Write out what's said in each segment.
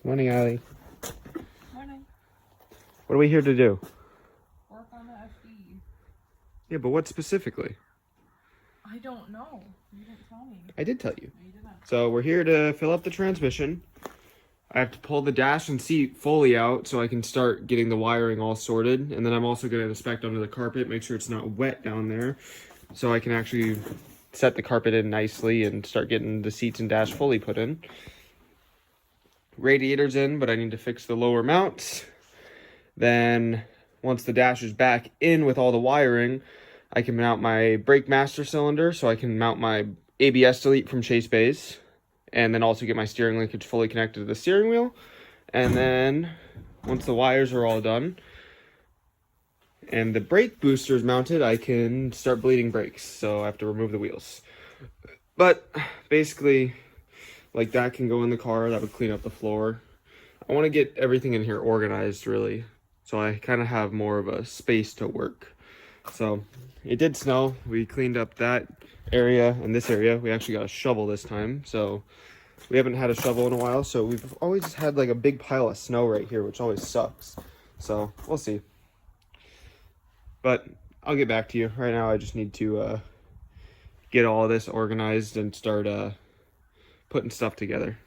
Morning, Allie. Morning. What are we here to do? Work on the FD. Yeah, but what specifically? I don't know. You didn't tell me. I did tell you. No, you didn't. So we're here to fill up the transmission. I have to pull the dash and seat fully out so I can start getting the wiring all sorted. And then I'm also going to inspect under the carpet, make sure it's not wet down there, so I can actually set the carpet in nicely and start getting the seats and dash fully put in. Radiator's in, but I need to fix the lower mounts. Then once the dash is back in with all the wiring, I can mount my brake master cylinder, so I can mount my ABS delete from Chase Bays, and then also get my steering linkage fully connected to the steering wheel. And then once the wires are all done and the brake booster is mounted, I can start bleeding brakes, so I have to remove the wheels. But basically, like, that can go in the car. That would clean up the floor. I want to get everything in here organized, really, so I kind of have more of a space to work. So it did snow. We cleaned up that area and this area. We actually got a shovel this time, so we haven't had a shovel in a while, so we've always had like a big pile of snow right here, which always sucks. So we'll see, but I'll get back to you. Right now I just need to get all of this organized and start putting stuff together.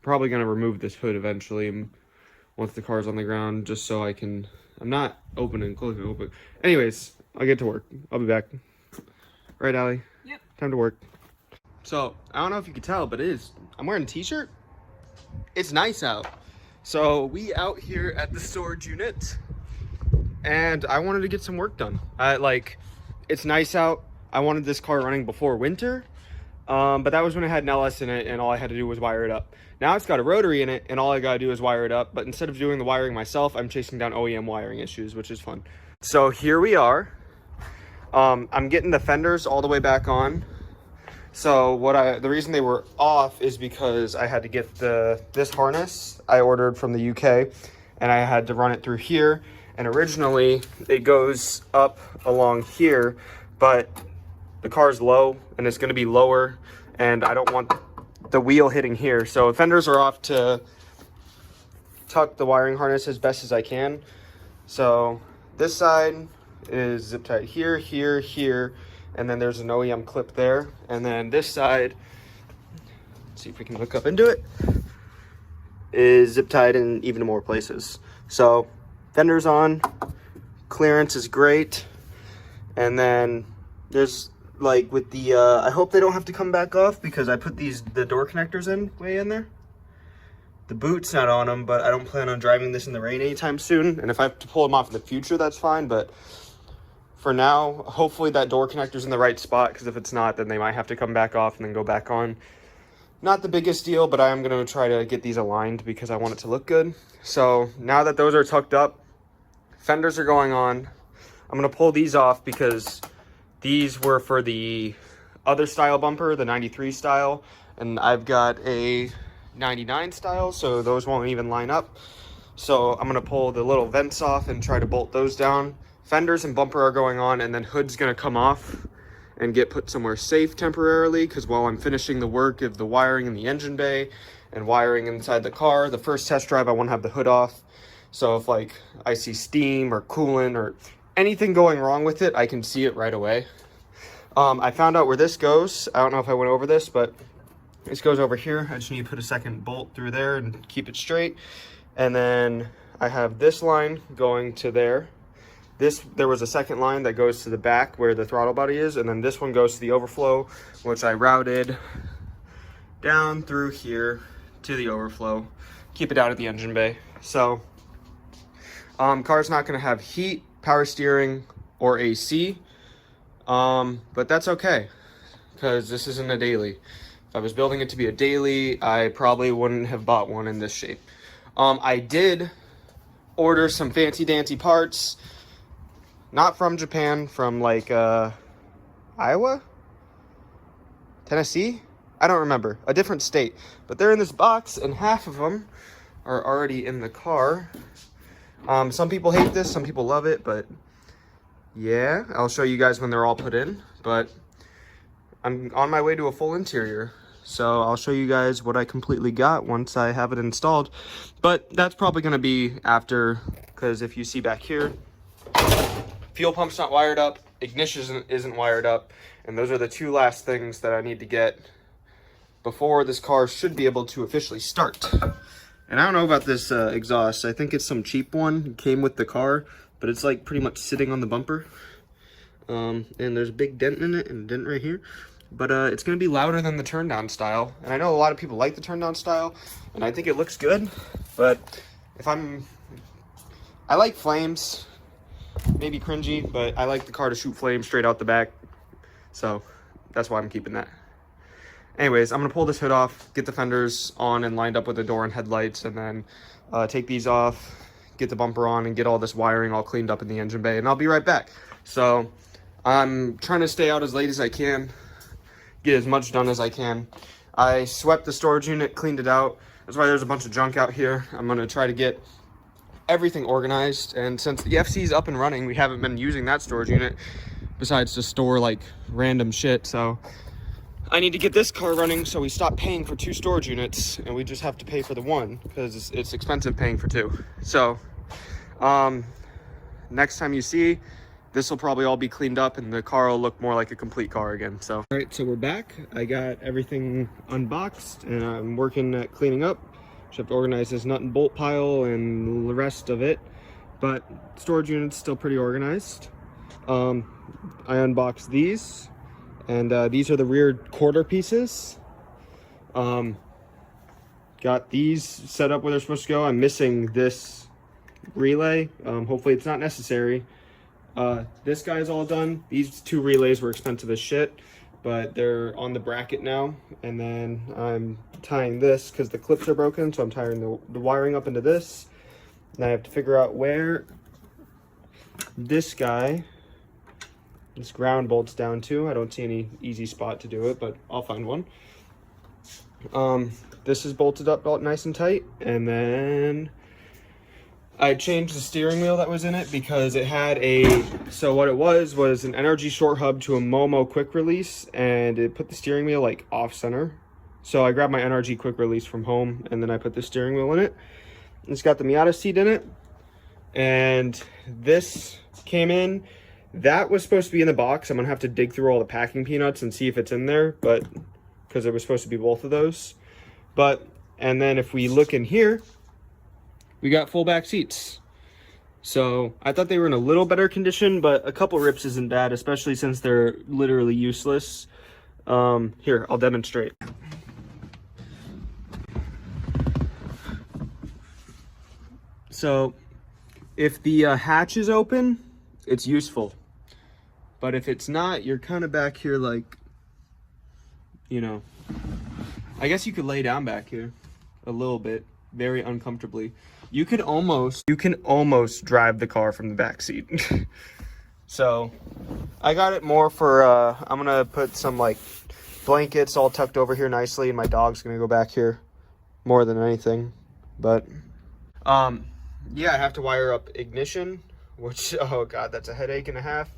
Probably gonna remove this hood eventually once the car's on the ground, just so I can, I'm not opening and closing open. Anyways, I'll get to work. I'll be back. Right, Allie? Yep. Time to work. So, I don't know if you can tell, but I'm wearing a t-shirt. It's nice out. So, we out here at the storage unit, and I wanted to get some work done. It's nice out. I wanted this car running before winter, but that was when it had an LS in it, and all I had to do was wire it up. Now it's got a rotary in it, and all I gotta do is wire it up, but instead of doing the wiring myself, I'm chasing down OEM wiring issues, which is fun. So here we are. I'm getting the fenders all the way back on. So the reason they were off is because I had to get this harness I ordered from the UK, and I had to run it through here. And originally it goes up along here, but the car's low and it's gonna be lower, and I don't want the wheel hitting here. So fenders are off to tuck the wiring harness as best as I can. So this side is zip tied here, here, here, and then there's an OEM clip there. And then this side, let's see if we can look up into it, is zip tied in even more places. So fenders on, clearance is great. And then there's like with the I hope they don't have to come back off, because I put the door connectors in way in there. The boot's not on them, but I don't plan on driving this in the rain anytime soon. And if I have to pull them off in the future, that's fine. But for now, hopefully that door connector's in the right spot, because if it's not, then they might have to come back off and then go back on. Not the biggest deal, but I am going to try to get these aligned because I want it to look good. So now that those are tucked up, fenders are going on. I'm going to pull these off because these were for the other style bumper, the 93 style, and I've got a 99 style, so those won't even line up. So I'm going to pull the little vents off and try to bolt those down. Fenders and bumper are going on, and then hood's going to come off and get put somewhere safe temporarily, because while I'm finishing the work of the wiring in the engine bay and wiring inside the car, the first test drive I want to have the hood off. So if like I see steam or coolant or anything going wrong with it, I can see it right away. I found out where this goes. I don't know if I went over this, but this goes over here. I just need to put a second bolt through there and keep it straight. And then I have this line going to there. There was a second line that goes to the back where the throttle body is, and then this one goes to the overflow, which I routed down through here to the overflow. Keep it out at the engine bay. So car's not going to have heat, power steering, or AC, but that's okay, because this isn't a daily. If I was building it to be a daily, I probably wouldn't have bought one in this shape. I did order some fancy dancy parts, not from Japan, from like Iowa, Tennessee, I don't remember, a different state, but they're in this box, and half of them are already in the car. Some people hate this, some people love it, but yeah, I'll show you guys when they're all put in. But I'm on my way to a full interior. So I'll show you guys what I completely got once I have it installed. But that's probably going to be after, because if you see back here, fuel pump's not wired up, ignition isn't wired up, and those are the two last things that I need to get before this car should be able to officially start. And I don't know about this exhaust. I think it's some cheap one. It came with the car, but it's like pretty much sitting on the bumper. And there's a big dent in it and a dent right here. But it's going to be louder than the turn down style. And I know a lot of people like the turn down style, and I think it looks good. But I like flames, maybe cringy, but I like the car to shoot flames straight out the back. So that's why I'm keeping that. Anyways, I'm going to pull this hood off, get the fenders on and lined up with the door and headlights, and then take these off, get the bumper on, and get all this wiring all cleaned up in the engine bay, and I'll be right back. So I'm trying to stay out as late as I can, get as much done as I can. I swept the storage unit, cleaned it out. That's why there's a bunch of junk out here. I'm going to try to get everything organized, and since the FC is up and running, we haven't been using that storage unit besides to store like random shit. So I need to get this car running so we stop paying for 2 storage units and we just have to pay for the one, because it's expensive paying for 2. So next time you see, this will probably all be cleaned up and the car will look more like a complete car again. So all right, so we're back. I got everything unboxed and I'm working at cleaning up. Just have to organize this nut and bolt pile and the rest of it, but storage unit's still pretty organized. I unboxed these, and these are the rear quarter pieces. Got these set up where they're supposed to go. I'm missing this relay. Hopefully it's not necessary. This guy's all done. These 2 relays were expensive as shit, but they're on the bracket now. And then I'm tying this because the clips are broken, so I'm tying the wiring up into this. And I have to figure out where this ground bolts down to. I don't see any easy spot to do it, but I'll find one. This is bolted up nice and tight, and then I changed the steering wheel that was in it because it had so what it was an energy short hub to a Momo quick release, and it put the steering wheel like off center. So I grabbed my NRG quick release from home, and then I put the steering wheel in it. It's got the Miata seat in it, and this came in. That was supposed to be in the box. I'm gonna have to dig through all the packing peanuts and see if it's in there, but because it was supposed to be both of those. And then if we look in here, we got full back seats. So I thought they were in a little better condition, but a couple rips isn't bad, especially since they're literally useless. Here, I'll demonstrate. So if the hatch is open, it's useful. But if it's not, you're kind of back here like, you know, I guess you could lay down back here a little bit, very uncomfortably. You can almost drive the car from the back seat. So I got it more for, I'm gonna put some like blankets all tucked over here nicely, and my dog's gonna go back here more than anything. But yeah, I have to wire up ignition, which, oh god, that's a headache and a half.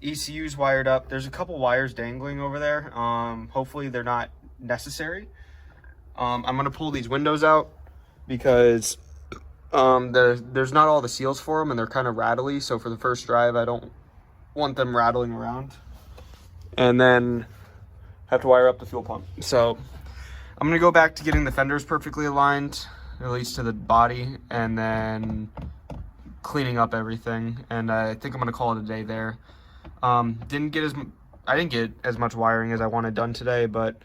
ECU's wired up. There's a couple wires dangling over there. Hopefully they're not necessary. I'm gonna pull these windows out because there's not all the seals for them, and they're kind of rattly. So for the first drive, I don't want them rattling around. And then have to wire up the fuel pump. So I'm gonna go back to getting the fenders perfectly aligned, at least to the body, and then cleaning up everything. And I think I'm gonna call it a day there. I didn't get as much wiring as I wanted done today, but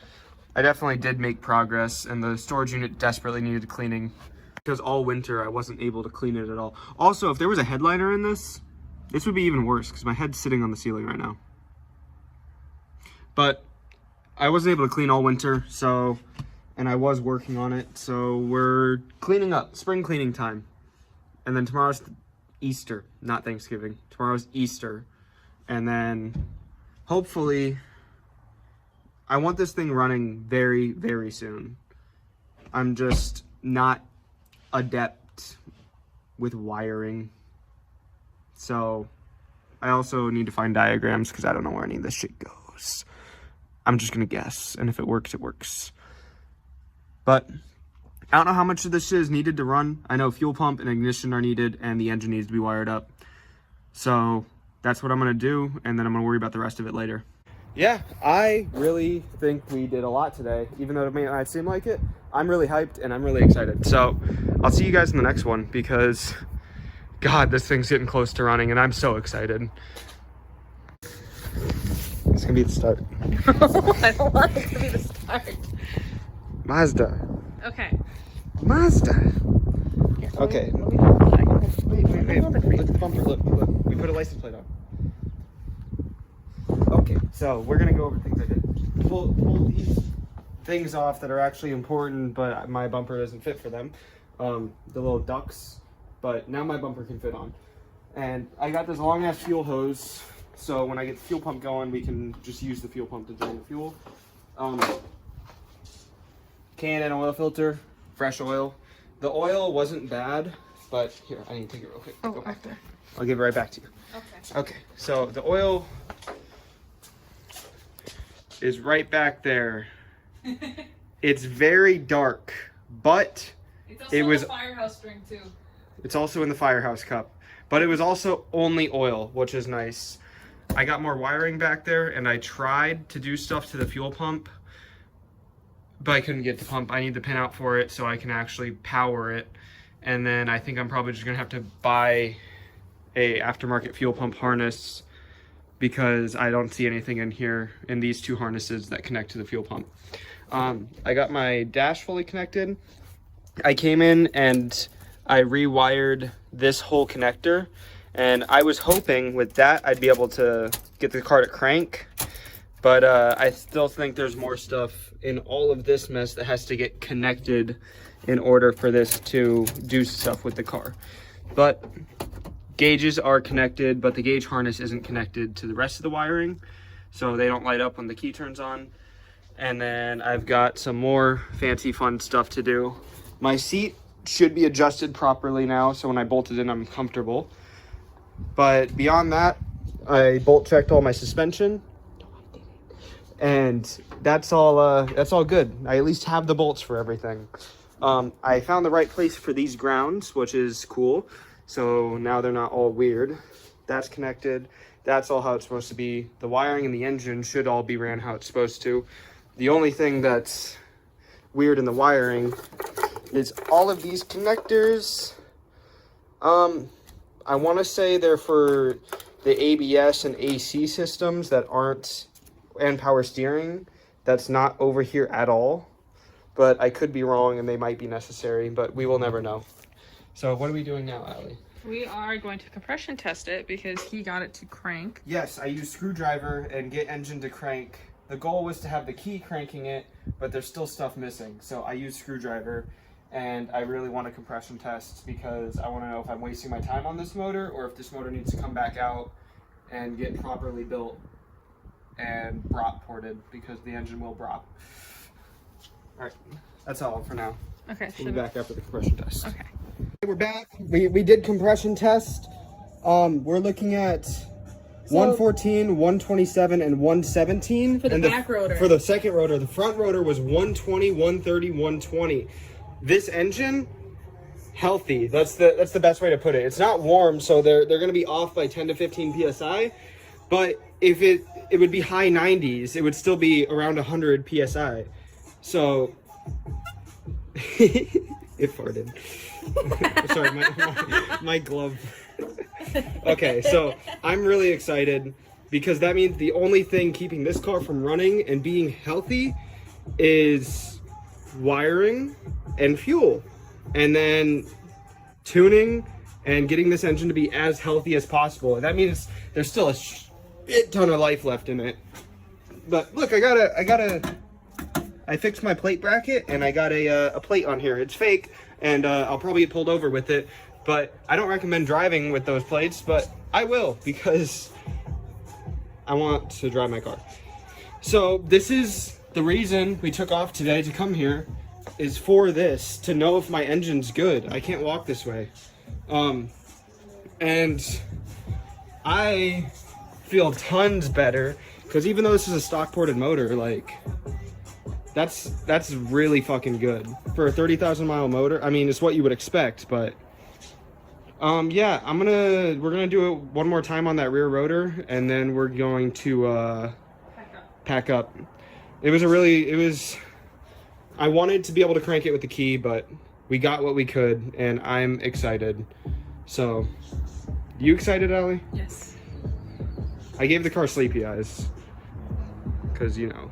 I definitely did make progress, and the storage unit desperately needed cleaning because all winter I wasn't able to clean it at all. Also, if there was a headliner in this would be even worse because my head's sitting on the ceiling right now. But I wasn't able to clean all winter, so, and I was working on it, so we're cleaning up, spring cleaning time. And then tomorrow's Easter, not Thanksgiving. Tomorrow's Easter. And then hopefully, I want this thing running very, very soon. I'm just not adept with wiring. So I also need to find diagrams because I don't know where any of this shit goes. I'm just gonna guess, and if it works, it works. But I don't know how much of this is needed to run. I know fuel pump and ignition are needed, and the engine needs to be wired up. So that's what I'm gonna do, and then I'm gonna worry about the rest of it later. Yeah, I really think we did a lot today, even though it may not seem like it. I'm really hyped and I'm really excited. So I'll see you guys in the next one because, God, this thing's getting close to running and I'm so excited. It's gonna be the start. I don't want it to be the start. Mazda. Okay. Mazda. Okay. Let me hold it. I can hold it. Wait. Look at the bumper. Look. We put a license plate on. Okay, so we're gonna go over things I did. Pull these things off that are actually important, but my bumper doesn't fit for them. The little ducts, but now my bumper can fit on. And I got this long ass fuel hose, so when I get the fuel pump going, we can just use the fuel pump to drain the fuel. Can oil filter, fresh oil. The oil wasn't bad, but here, I need to take it real quick. Oh, Go back okay. there. I'll give it right back to you. Okay. Okay, so the oil is right back there. It's very dark, but It's also it was in the firehouse drink too. It's also in the firehouse cup, but it was also only oil, which is nice. I got more wiring back there, and I tried to do stuff to the fuel pump, but I couldn't get the pump. I need the pinout for it so I can actually power it. And then I think I'm probably just gonna have to buy a aftermarket fuel pump harness because I don't see anything in here in these two harnesses that connect to the fuel pump. I got my dash fully connected. I came in and I rewired this whole connector, and I was hoping with that I'd be able to get the car to crank, but I still think there's more stuff in all of this mess that has to get connected in order for this to do stuff with the car. But gauges are connected, but the gauge harness isn't connected to the rest of the wiring, so they don't light up when the key turns on. And then I've got some more fancy fun stuff to do. My seat should be adjusted properly now, so when I bolt it in, I'm comfortable. But beyond that, I bolt checked all my suspension, and that's all good. I at least have the bolts for everything. I found the right place for these grounds, which is cool. So now they're not all weird. That's connected. That's all how it's supposed to be. The wiring and the engine should all be ran how it's supposed to. The only thing that's weird in the wiring is all of these connectors. I want to say they're for the ABS and AC systems that aren't, and power steering. That's not over here at all. But I could be wrong and they might be necessary, but we will never know. So what are we doing now, Allie? We are going to compression test it because he got it to crank. Yes, I used screwdriver and get engine to crank. The goal was to have the key cranking it, but there's still stuff missing. So I used screwdriver, and I really want a compression test because I want to know if I'm wasting my time on this motor or if this motor needs to come back out and get properly built and brop ported because the engine will brop. All right, that's all for now. Okay. We'll be back after the compression test. Okay. We're back. We did compression test. We're looking at 114, 127, and 117. For the back rotor. For the second rotor. The front rotor was 120, 130, 120. This engine, healthy. That's the best way to put it. It's not warm, so they're going to be off by 10 to 15 PSI. But if it would be high 90s, it would still be around 100 PSI. So it farted. Sorry, my glove. Okay, so I'm really excited because that means the only thing keeping this car from running and being healthy is wiring and fuel, and then tuning and getting this engine to be as healthy as possible. And that means there's still a shit ton of life left in it. But look, I fixed my plate bracket and I got a plate on here. It's fake, and I'll probably get pulled over with it. But I don't recommend driving with those plates, but I will because I want to drive my car. So this is the reason we took off today to come here, is for this, to know if my engine's good. I can't walk this way. And I feel tons better Because even though this is a stock ported motor, like, that's really fucking good for a 30,000 mile motor. I mean, it's what you would expect, but yeah, we're gonna do it one more time on that rear rotor, and then we're going to pack up. I wanted to be able to crank it with the key, but we got what we could, and I'm excited. So, you excited, Allie? Yes. I gave the car sleepy eyes, because, you know,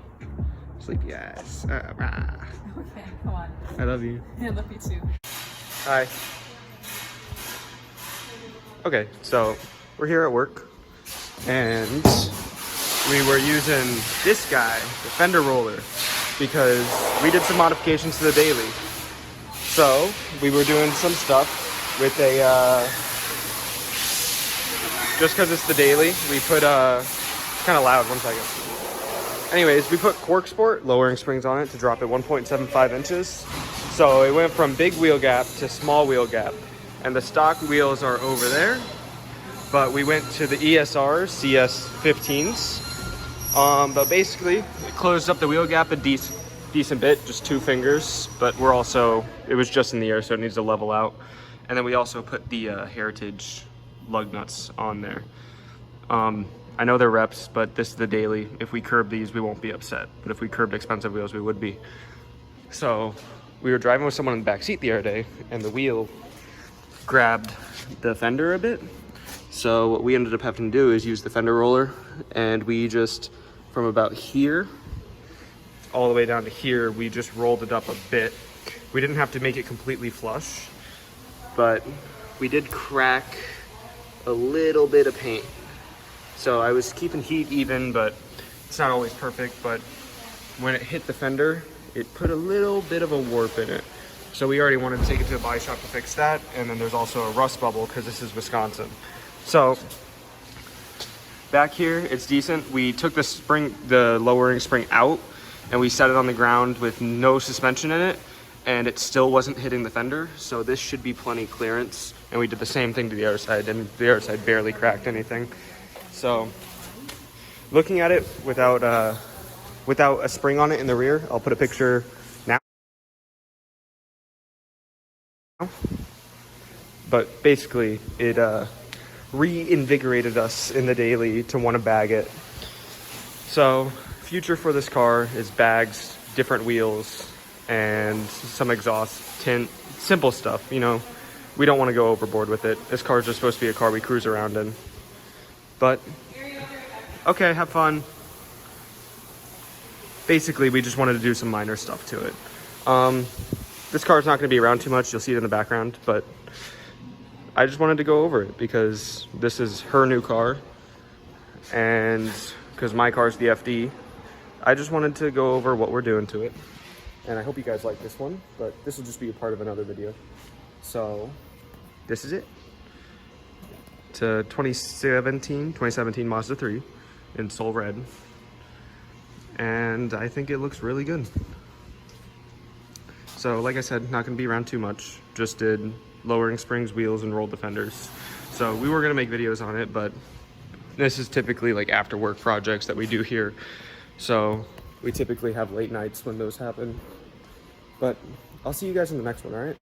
sleepy eyes. Okay, come on. I love you. I love you too. Hi. Okay, so we're here at work, and we were using this guy, the fender roller, because we did some modifications to the daily. So we were doing some stuff with a, just because it's the daily, we put it's kind of loud, 1 second. Anyways, we put Cork Sport lowering springs on it to drop it 1.75 inches. So it went from big wheel gap to small wheel gap. And the stock wheels are over there. But we went to the ESR CS15s. But basically, it closed up the wheel gap a decent bit, just 2 fingers. But it was just in the air, so it needs to level out. And then we also put the Heritage lug nuts on there. I know they're reps, but this is the daily. If we curb these, we won't be upset. But if we curbed expensive wheels, we would be. So we were driving with someone in the back seat the other day, and the wheel grabbed the fender a bit. So what we ended up having to do is use the fender roller, and we just, from about here all the way down to here, we just rolled it up a bit. We didn't have to make it completely flush, but we did crack a little bit of paint. So I was keeping heat even, but it's not always perfect. But when it hit the fender, it put a little bit of a warp in it. So we already wanted to take it to a body shop to fix that. And then there's also a rust bubble because this is Wisconsin. So back here, it's decent. We took the lowering spring out, and we set it on the ground with no suspension in it, and it still wasn't hitting the fender. So this should be plenty clearance. And we did the same thing to the other side, and the other side barely cracked anything. So looking at it without a spring on it in the rear, I'll put a picture now. But basically, it reinvigorated us in the daily to want to bag it. So future for this car is bags, different wheels, and some exhaust tint, simple stuff, you know. We don't want to go overboard with it. This car is just supposed to be a car we cruise around in. But, okay, have fun. Basically, we just wanted to do some minor stuff to it. This car's not going to be around too much. You'll see it in the background, but I just wanted to go over it because this is her new car, and because my car's the FD, I just wanted to go over what we're doing to it. And I hope you guys like this one, but this will just be a part of another video. So, this is it. It's a 2017 Mazda 3 in Soul Red. And I think it looks really good. So, like I said, not going to be around too much. Just did lowering springs, wheels, and rolled the fenders. So, we were going to make videos on it, but this is typically like after work projects that we do here. So, we typically have late nights when those happen. But I'll see you guys in the next one, alright?